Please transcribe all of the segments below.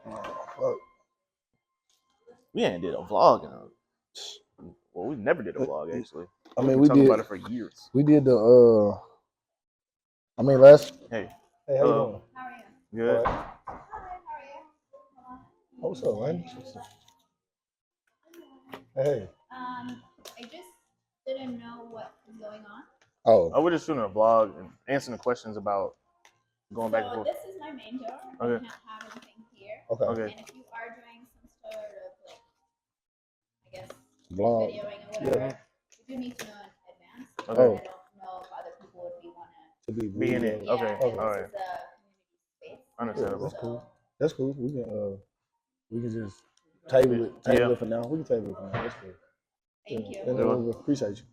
Oh, fuck. We ain't did a vlog in well, we never did a vlog actually. I mean, we talked about it for years. We did the I mean, last. Hey, Hey, how you doing? How are you? good. All right. Hi, how are you? Oh, what's up, man? Hey. I just didn't know what was going on. Oh. We're just shooting a vlog and answering the questions about going back and forth. This is my main door. Okay. I can't have anything here. Okay. And if you are doing some sort of like, I guess, Vlog. videoing or whatever, you do need to know in advance. Okay. I don't know if other people would want To be in it. Yeah, Okay. and All right. this is a community space. Understandable. That's cool. That's cool. We can just table it for now. We can table it for now. That's cool. Thank you. And we appreciate you.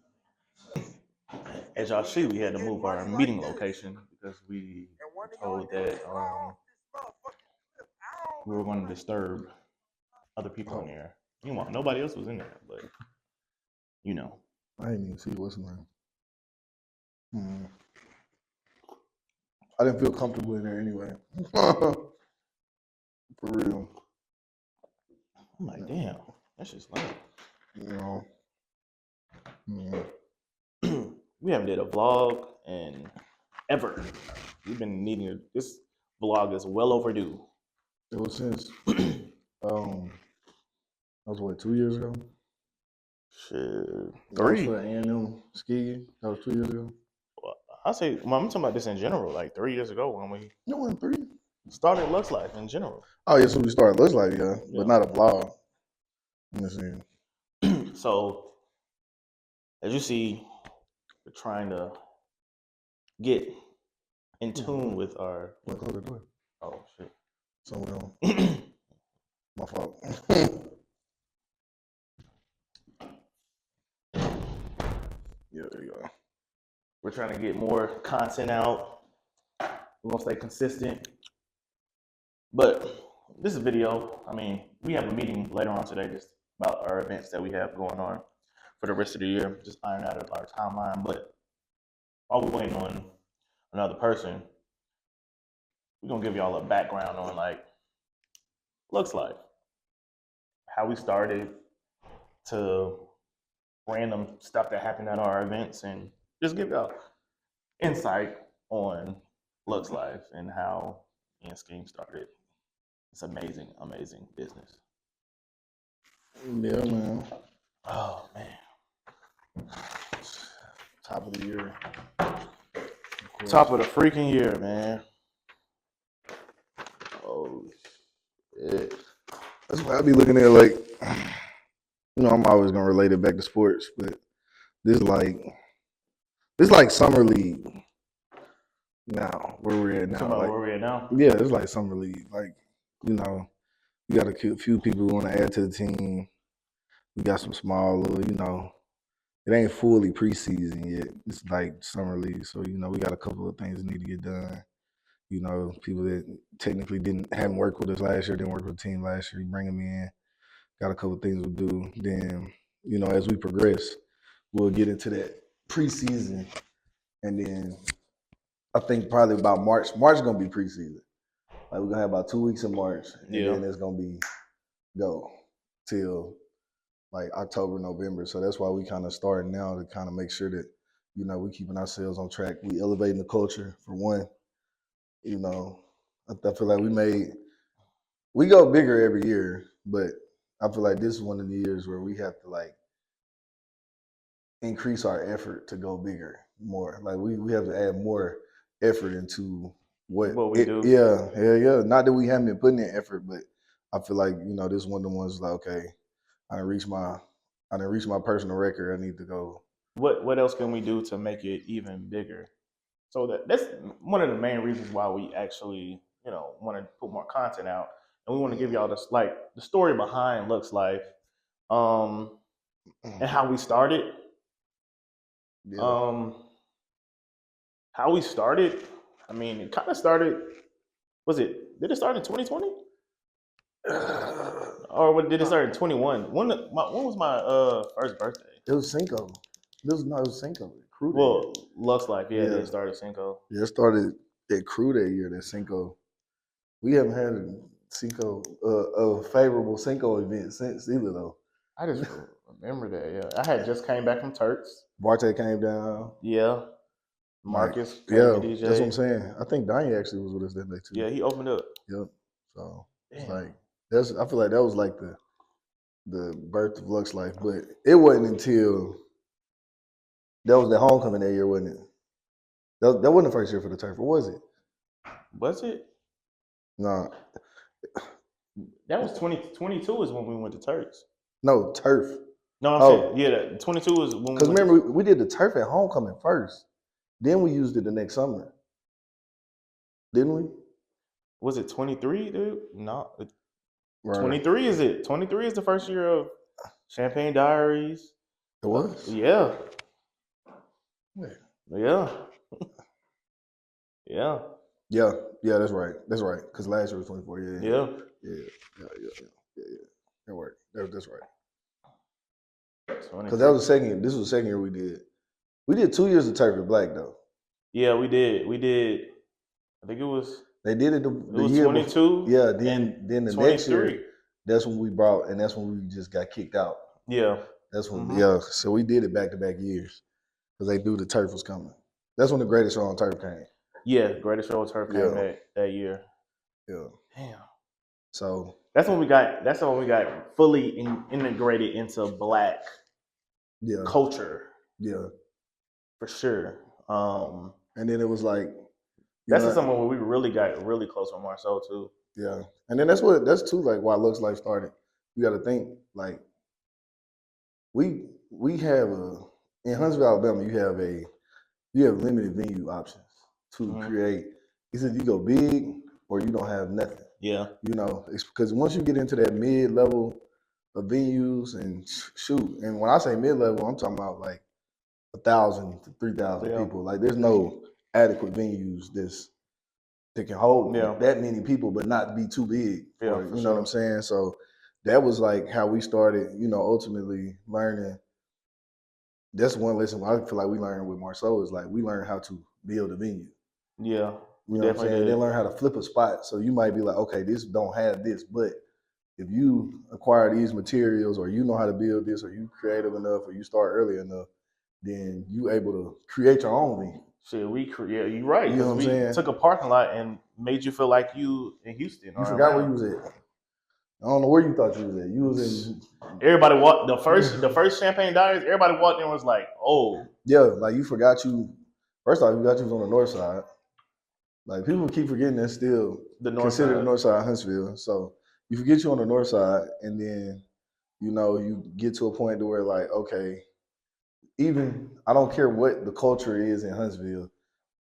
As y'all see, we had to move our meeting location because we were told that we were going to disturb other people in there. You know, nobody else was in there, but you know. I didn't even see what's name. I didn't feel comfortable in there anyway. For real. I'm like, damn, that's just like, You know. we haven't did a vlog in ever. We've been needing this vlog is well overdue. It was since that was what, 2 years ago? Shit, That was 3. for A&M skiing. That was 2 years ago. I say, well, I'm talking about this in general, like 3 years ago when we No, it wasn't 3. started LuxLife in general. Oh yeah, so we started LuxLife, yeah, but not a vlog. Let me see. So, as you see, we're trying to get in tune with our. What, close the door? Oh shit! Someone else. My fault. Yeah, there you go. We're trying to get more content out. We're gonna stay consistent. But this is a video. I mean, we have a meeting later on today just about our events that we have going on for the rest of the year. Just iron out our timeline. But while we're waiting on another person, we're gonna give y'all a background on like LuxLife, how we started, to random stuff that happened at our events, and just give y'all insight on LuxLife and how me and Scheme started. It's amazing, amazing business. Yeah, man. Oh man. Top of the year. Top of the freaking year, man. Oh shit. That's why I be looking at like, you know, I'm always gonna relate it back to sports, but this like summer league now, where we're at now. Like, where we're at now? Yeah, it's like summer league. Like, you know, we got a few people who want to add to the team. We got some small little, you know, it ain't fully preseason yet. It's like summer league. So, you know, we got a couple of things that need to get done. You know, people that technically hadn't worked with us last year, didn't work with the team last year, you bring them in. Got a couple of things to do. Then, you know, as we progress, we'll get into that preseason. And then I think probably about March. March is gonna be preseason. Like, we're gonna have about 2 weeks in March, and then it's gonna be go till like October, November. So that's why we kind of starting now to kind of make sure that, you know, we keeping ourselves on track. We elevating the culture for one. You know, I feel like we go bigger every year, but I feel like this is one of the years where we have to like increase our effort to go bigger more. Like we have to add more effort into what we do. Yeah. Not that we haven't been putting in effort, but I feel like, you know, this is one of the ones like, okay, I didn't reach my personal record. I need to go. What else can we do to make it even bigger? So that's one of the main reasons why we actually, you know, want to put more content out, and we want to give y'all this, like, the story behind LuxLife, and how we started. Yeah. How we started. I mean, it kind of started. Did it start in 2020? Or did it start in 21? When was my first birthday? It was Cinco. It was Cinco. Crew Day. Well, LuxLife, it started Cinco. Yeah, it started at Crew Day year, that Cinco. We haven't had a favorable Cinco event since either though. I just remember that. Yeah, I had just came back from Turks. Barte came down. Yeah, Like, Marcus came yeah, and DJ. that's what I'm saying. I think Donnie actually was with us that day too. Yeah, he opened up. Yep. So it's Damn. like I feel like that was like the birth of LuxLife, but it wasn't until that was the homecoming that year, wasn't it? That wasn't the first year for the turf, or was it? Was it? No, That was 2022 is when we went to Turks. no turf. No, I'm Oh. saying, yeah, 22 is when we Because went remember, we did the turf at homecoming first. Then we used it the next summer. Didn't we? was it 23, dude? No. Right. 23 is it? 23 is the first year of Champagne Diaries. It was? Yeah. Where? Yeah. Yeah. Yeah, that's right. That's right. Because last year was 24. Yeah. That worked. That's right. Because that was the second year. This was the second year we did. We did 2 years of turf at Black though. Yeah, we did. I think it was. They did it the was year 22. Before. Yeah, then the 23. next year, that's when we brought, and that's when we just got kicked out. Yeah. That's when, yeah. So we did it back-to-back years because they knew the turf was coming. That's when the greatest show on turf came. Yeah, greatest show on turf came that year. Yeah. Damn. So that's when we got fully integrated into Black culture. Yeah. For sure. And then it was like that's something where we really got really close with Marceau too. Yeah. And then that's too like why LuxLife started. You gotta think like we have in Huntsville, Alabama, you have limited venue options to create. Either you go big or you don't have nothing. Yeah. You know, it's because once you get into that mid-level of venues and shoot, and when I say mid-level, I'm talking about like 1,000 to 3,000 people. Like there's no adequate venues that can hold that many people, but not be too big. Yeah, you know what I'm saying? So that was like how we started, ultimately learning. That's one lesson I feel like we learned with Marceau is like we learned how to build a venue. Yeah. You know what I'm saying? Then learn how to flip a spot. So you might be like, okay, this don't have this, but if you acquire these materials or you know how to build this or you creative enough or you start early enough, then you able to create your own venue. Shit, you're right. You know what I'm saying? Took a parking lot and made you feel like you in Houston. You forgot where you was at. I don't know where you thought you was at. You was in. Everybody walked the first Champagne Diaries. Everybody walked in and was like, "Oh, yeah!" Like you forgot you. First off, you got you was on the north side. Like people keep forgetting that's still considered the north side of Huntsville. So you forget you on the north side, and then you get to a point to where like, okay, even I don't care what the culture is in Huntsville,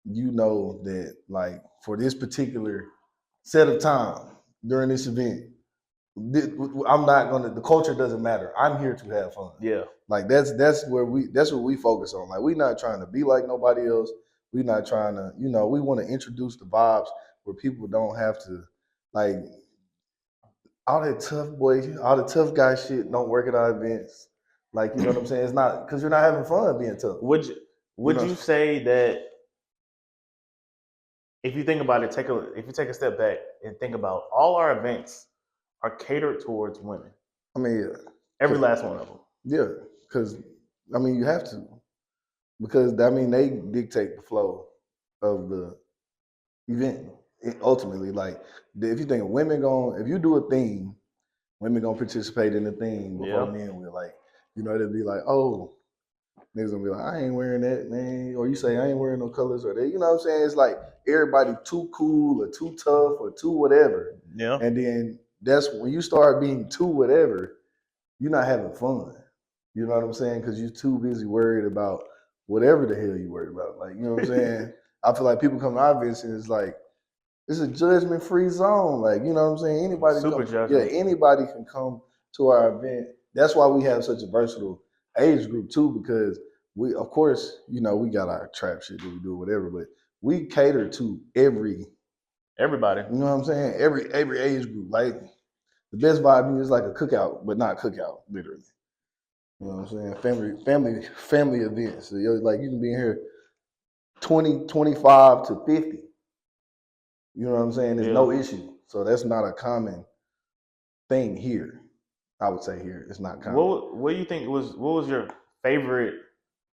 you know that like for this particular set of time during this event, I'm not gonna. The culture doesn't matter. I'm here to have fun. Yeah, like that's what we focus on. Like we're not trying to be like nobody else. We're not trying to, we want to introduce the vibes where people don't have to like all that all the tough guy shit don't work at our events. Like you know what I'm saying? It's not because you're not having fun being tough. Would you say that if you think about it, if you take a step back and think about all our events are catered towards women. I mean, every last one of them. Yeah, because you have to, because they dictate the flow of the event. Ultimately, like if you think of women if you do a theme, women gonna participate in the theme before men will. Like it'll be like, oh, niggas gonna be like, I ain't wearing that, man, or you say I ain't wearing no colors, or they, you know what I'm saying? It's like everybody too cool or too tough or too whatever. Yeah, and then. That's when you start being too whatever, you're not having fun. You know what I'm saying? Because you're too busy worried about whatever the hell you worried about. Like, you know what I'm saying? I feel like people come to our events and it's like, it's a judgment-free zone. Like, you know what I'm saying? Anybody can come to our event. That's why we have such a versatile age group too, because we, of course, we got our trap shit that we do, whatever, but we cater to everybody. You know what I'm saying? Every age group. Like the best vibe is like a cookout, but not cookout, literally. You know what I'm saying? Family events. So like you can be in here 20, 25 to 50. You know what I'm saying? There's no issue. So that's not a common thing here. I would say here it's not common. What do you think what was your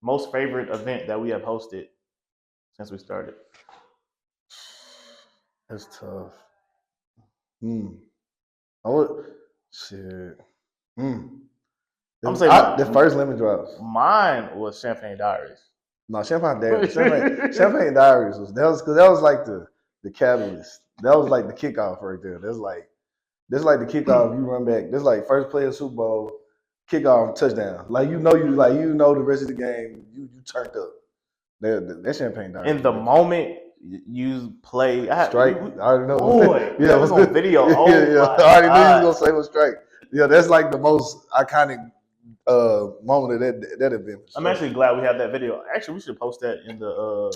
most favorite event that we have hosted since we started? That's tough. I would shit. I'm saying the first lemon drops. Mine was Champagne Diaries. No, Champagne Diaries. Champagne Diaries was that was like the catalyst. That was like the kickoff right there. That's like the kickoff. You run back. That's like first play of Super Bowl, kickoff, touchdown. Like you know the rest of the game. You turned up. That Champagne Diaries. In the moment you play strike. I already know. Boy, yeah, that was on video. Oh yeah. my I already knew God. you was gonna say was strike. Yeah, that's like the most iconic moment of that event. I'm actually glad we have that video. Actually, we should post that in the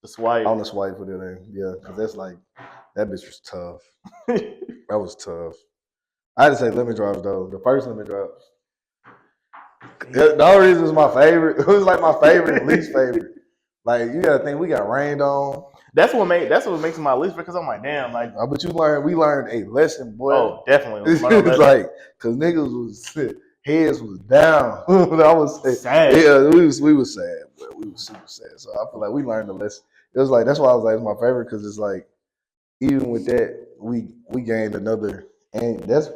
swipe. On the swipe for that, yeah, because that's like that bitch was tough. That was tough. I had to say lemon drops though. The first lemon drops. The only reason it's my favorite. It was like my favorite and least favorite. Like you gotta think we got rained on. That's what makes my list because I'm like, damn, like. But we learned a lesson, boy. Oh, definitely. It's like because niggas was heads was down. I was sad. Yeah, we was sad, but we was super sad. So I feel like we learned a lesson. It was like that's why I was like it's my favorite because it's like even with that we gained another, and that's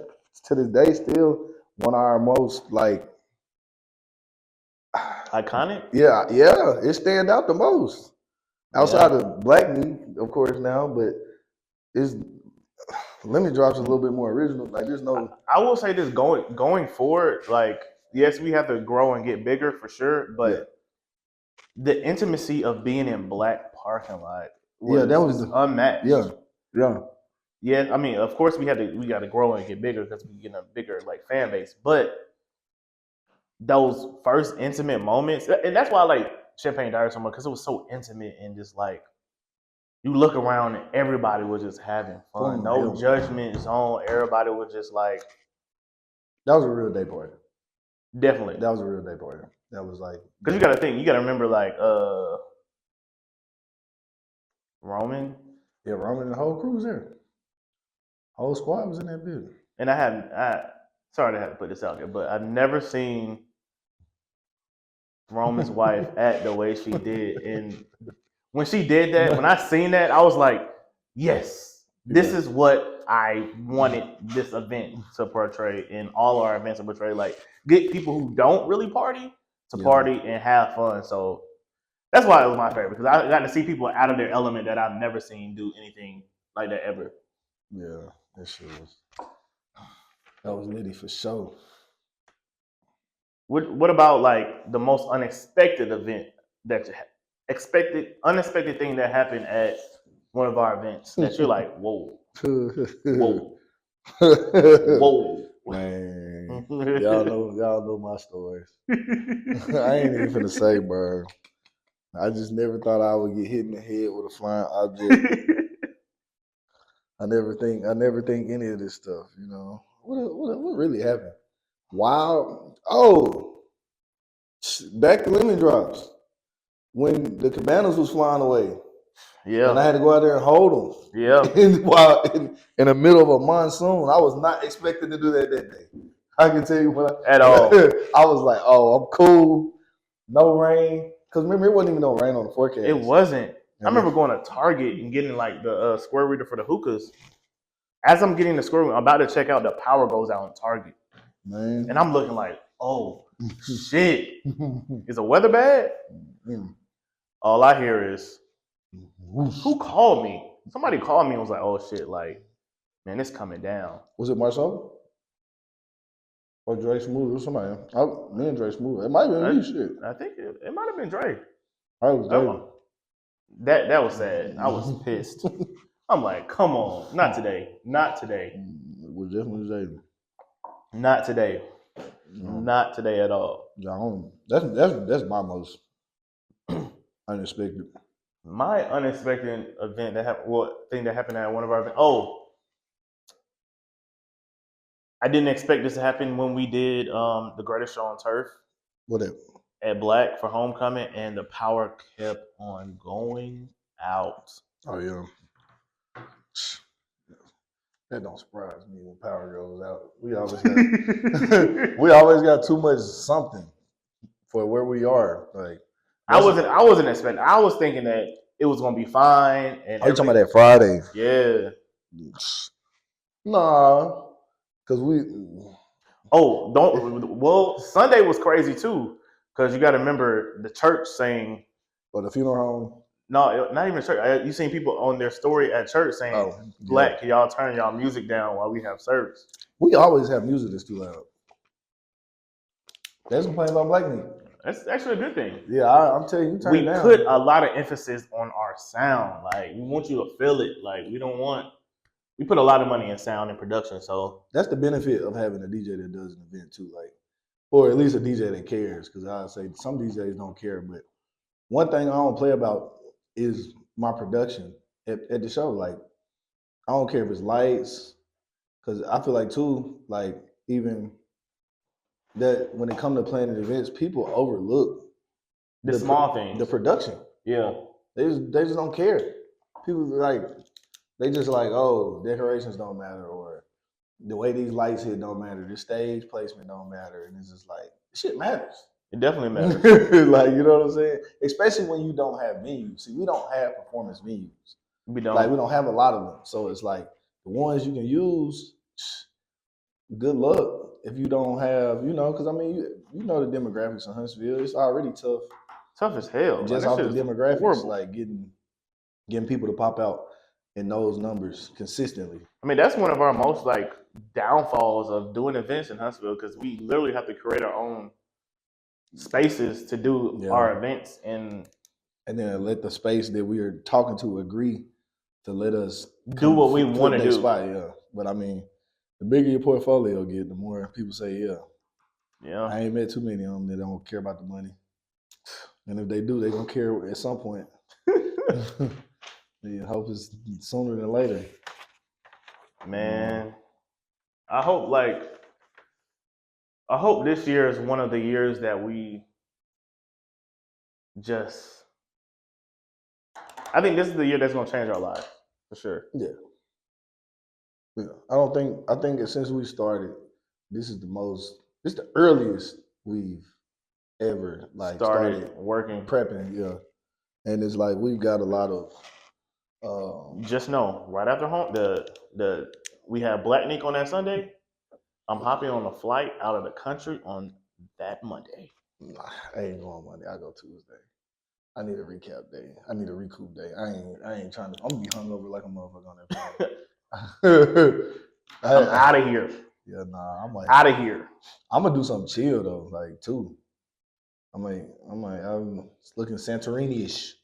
to this day still one of our most like iconic. Yeah, it stand out the most outside of Black Me, of course now, but it's lemon drops a little bit more original. Like there's no. I will say this going forward, like yes, we have to grow and get bigger for sure, but the intimacy of being in Black parking lot was unmatched. Yeah. I mean, of course we got to grow and get bigger because we get a bigger like fan base, but those first intimate moments, and that's why I like Champagne Diaries so much because it was so intimate and just like you look around and everybody was just having fun, no judgment zone. Everybody was just like that was a real day party. Definitely, that was a real day party. That was like because you got to think, you got to remember like Roman. Yeah, Roman and the whole crew was there. Whole squad was in that building. And sorry to have to put this out there, but I've never seen Roman's wife act the way she did. And when she did that, when I seen that, I was like, yes, this is what I wanted this event to portray, and all our events to portray. Like, get people who don't really party to party and have fun. So that's why it was my favorite, because I got to see people out of their element that I've never seen do anything like that ever. Yeah, that was nitty for sure. What about like the most unexpected event that unexpected thing that happened at one of our events that you're like, whoa, whoa, whoa, man, y'all know my stories. I ain't even finna say, bro. I just never thought I would get hit in the head with a flying object. I never think any of this stuff. You know what really happened? Wow. Oh, back to lemon drops when the cabanas was flying away. Yeah, and I had to go out there and hold them. Yeah, while in the middle of a monsoon, I was not expecting to do that day. I can tell you at all. I was like, oh, I'm cool. No rain. Because remember, it wasn't even no rain on the forecast. It wasn't. I remember going to Target and getting like the square reader for the hookahs. As I'm getting the square reader, I'm about to check out, the power goes out in Target. Man. And I'm looking like, oh, shit. Is the weather bad? All I hear is, who called me? Somebody called me and was like, oh, shit, like, man, it's coming down. Was it Marcelo? Or Dre Smooth or somebody? Me and Dre Smooth. It might have been me, shit. I think it might have been Dre. I was Dre. That was sad. I was pissed. I'm like, come on, not today, not today. It was definitely Jay. Not today, not today at all. That's my most unexpected. My unexpected event thing that happened at one of our events. Oh, I didn't expect this to happen when we did the greatest show on turf. What at Black for homecoming, and the power kept on going out. Oh yeah. That don't surprise me when power goes out. We always got we always got too much something for where we are. Like I wasn't expecting. I was thinking that it was gonna be fine. And are you talking about that Friday? Yeah. Nah, because we. Oh, don't. Well, Sunday was crazy too, because you got to remember the church saying. Or the funeral home. No, not even church. You seen people on their story at church saying, Oh, yeah. "Black, can y'all turn y'all music down while we have service?" We always have music that's too loud. There's complaints about black music. That's actually a good thing. Yeah, I'm telling you, turn it down. We put a lot of emphasis on our sound. Like we want you to feel it. Like we put a lot of money in sound and production. So that's the benefit of having a DJ that does an event too, like, or at least a DJ that cares. Because I say some DJs don't care, but one thing I don't play about is my production at the show. Like, I don't care if it's lights, because I feel like too, like even that when it comes to planning events, people overlook the small things, the production. Yeah, they just don't care. People like they just like, oh, decorations don't matter, or the way these lights hit don't matter, the stage placement don't matter, and it's just like shit matters. It definitely matters. Like, you know what I'm saying? Especially when you don't have venues. See, we don't have performance venues. We don't have a lot of them. So it's like the ones you can use, good luck if you don't have, because I mean, you know the demographics in Huntsville. It's already tough. Tough as hell. Just off the demographics, like getting people to pop out in those numbers consistently. I mean, that's one of our most like downfalls of doing events in Huntsville, because we literally have to create our own spaces to do our events, and then let the space that we are talking to agree to let us do what we want to do. Spot, yeah. But I mean, the bigger your portfolio get, the more people say, yeah. Yeah. I ain't met too many of them that don't care about the money. And if they do, they're going to care at some point. The hope is sooner than later. Man, I hope this year is one of the years that we I think this is the year that's going to change our lives, for sure. Yeah. I think since we started, this is the earliest we've ever like started working, prepping, yeah. And it's like we've got a lot of just know right after home we have Black Nick on that Sunday. I'm hopping on a flight out of the country on that Monday. Nah, I ain't going Monday. I go Tuesday. I need a recap day. I need a recoup day. I ain't trying to. I'm gonna be hungover like a motherfucker on that flight. I'm out of here. Yeah, nah. I'm like out of here. I'm gonna do something chill though, like too. I'm looking Santorini-ish.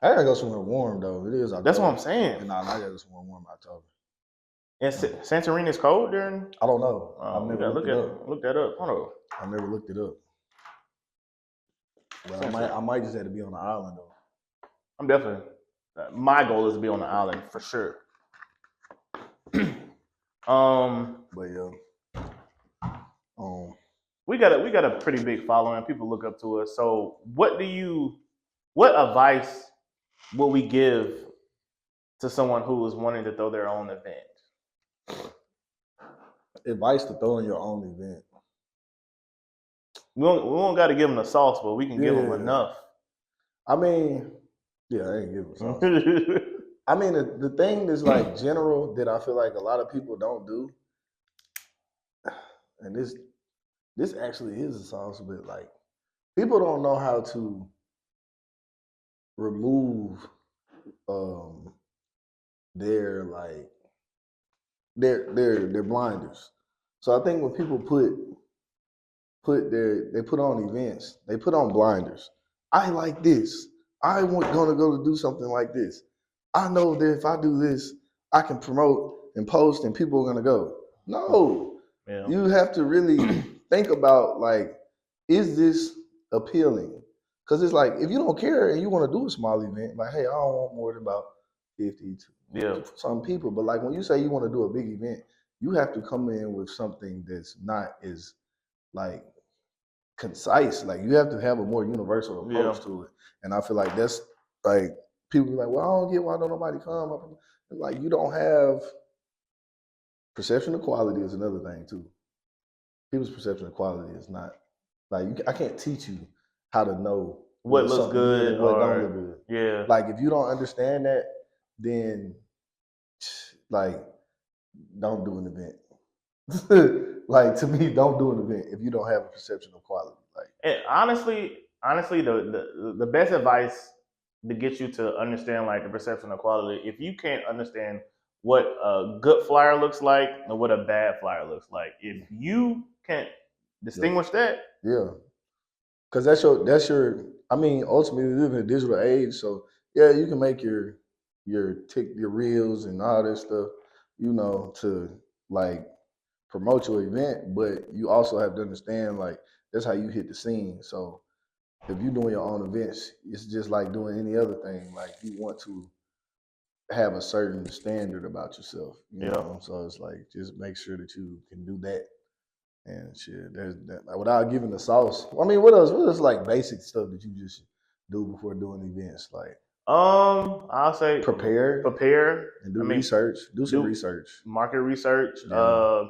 I gotta go somewhere warm though. It is October. That's what I'm saying. Nah, I gotta go somewhere warm in October. And Santorini is cold during? I don't know. I've never look that up. Hold on. I never looked it up. But I might just have to be on the island though. I'm definitely. My goal is to be on the island for sure. But yeah. We got a pretty big following. People look up to us. So what advice will we give to someone who is wanting to throw their own event? Advice to throw in your own event. We don't got to give them the sauce, but we can give them enough. I mean, yeah, I ain't giving sauce. I mean, the thing that's like general that I feel like a lot of people don't do, and this actually is a sauce, but like people don't know how to remove their blinders. So I think when people they put on events, they put on blinders. I like this. I want gonna go to do something like this. I know that if I do this, I can promote and post and people are gonna go. No. Yeah. You have to really think about like, is this appealing? Because it's like, if you don't care and you want to do a small event, like, hey, I don't want more than about 50 to some people. But like when you say you want to do a big event, you have to come in with something that's not as like concise. Like you have to have a more universal approach to it. And I feel like that's like people be like, well, I don't get why don't nobody come. Like you don't have perception of quality is another thing too. People's perception of quality is not like I can't teach you how to know What looks something good good and what or don't look good. yeah. Like if you don't understand that, then like don't do an event. Like to me, don't do an event if you don't have a perception of quality. Like And honestly, the best advice to get you to understand like the perception of quality, if you can't understand what a good flyer looks like and what a bad flyer looks like, if you can't distinguish that, yeah, because that's your. I mean, ultimately, we live in a digital age, so yeah, you can make your reels and all that stuff, to like promote your event, but you also have to understand like that's how you hit the scene. So if you're doing your own events, it's just like doing any other thing. Like you want to have a certain standard about yourself, you know. So it's like just make sure that you can do that and shit. There's that without giving the sauce. I mean, what else? What else like basic stuff that you just do before doing events? Like I'll say prepare and do research. Do some research. Market research. Yeah.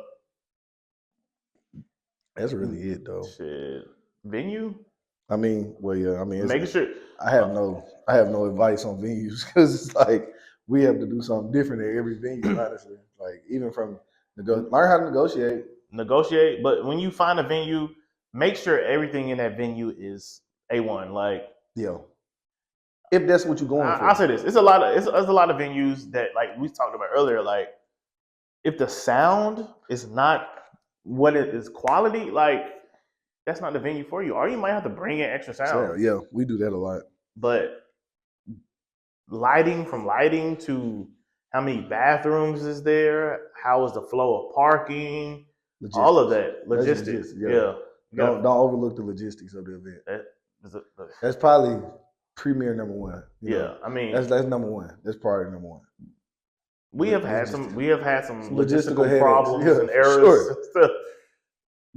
That's really it though. Shit. Venue? I mean, well, yeah. I mean, making sure I have no advice on venues because it's like we have to do something different at every venue. Honestly, like even from learn how to negotiate. But when you find a venue, make sure everything in that venue is A1. Like yeah, if that's what you're going for. I'll say this: it's a lot of venues that like we talked about earlier. Like if the sound is not what it is quality, like that's not the venue for you. Or you might have to bring in extra sound. Yeah, we do that a lot. But from lighting to how many bathrooms is there, how is the flow of parking, all of that logistics. Yeah. Don't overlook the logistics of the event. That's probably premier number one. I mean that's number one. That's priority number one. We have had some logistical problems and errors. Sure. And stuff.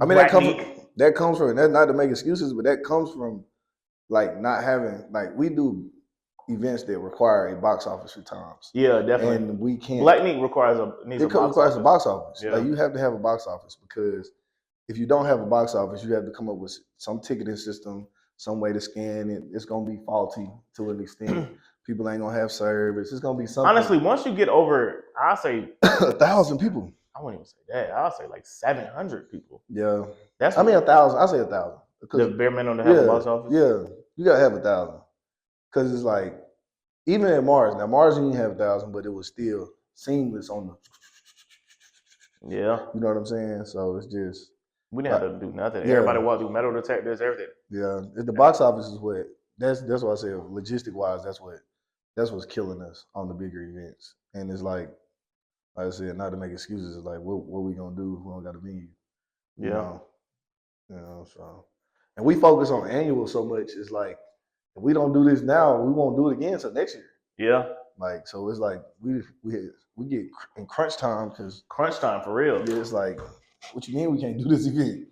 I mean that comes from that's not to make excuses, but that comes from like not having like we do events that require a box office for times. Yeah, definitely. And we can't. Black Meat requires a box office. Yeah. Like you have to have a box office because if you don't have a box office, you have to come up with some ticketing system, some way to scan it. It's gonna be faulty to an extent. People ain't gonna have service. It's gonna be something. Honestly, once you get over, I'll say 1,000 people. I wouldn't even say that. I'll say like 700 people. Yeah, 1,000. I'll say 1,000. The bare minimum to have a box office. Yeah, you gotta have 1,000 because it's like even at Mars. Now Mars didn't have 1,000, but it was still seamless on the. Yeah, you know what I'm saying. So it's just we didn't have to do nothing. Yeah. Everybody walked through metal detectors, everything. Yeah, the box office is what that's why I say logistic wise. That's what's killing us on the bigger events. And it's like I said, not to make excuses. It's like what we gonna do if we don't got a venue? You know. So. And we focus on annual so much. It's like if we don't do this now, we won't do it again until next year. Yeah. Like so, it's like we get in crunch time because crunch time for real. Yeah, it's like what you mean we can't do this event?